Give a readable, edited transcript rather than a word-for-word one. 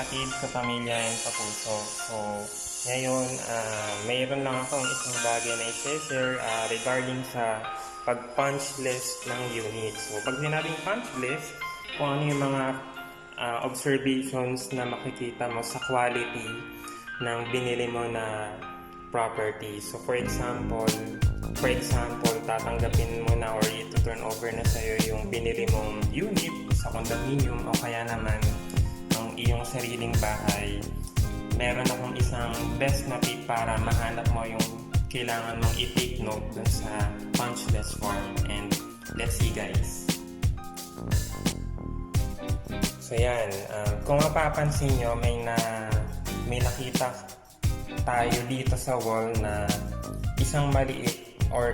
kapatid, kapamilya, and kapuso. So, ngayon, mayroon lang akong isang bagay na i-share regarding sa pag-punch list ng unit. So, pag sinabing punch list, kung ano yung mga observations na makikita mo sa quality ng binili mo na property. So, for example, tatanggapin mo na or i-turn over na sa'yo yung binili mong unit sa condominium o kaya naman ang iyong sariling bahay. Meron akong isang best na tip para mahanap mo yung kailangan mong i-take note dun sa punch list form. And let's see guys. So yan, kung mapapansin nyo, may nakita tayo dito sa wall na isang maliit or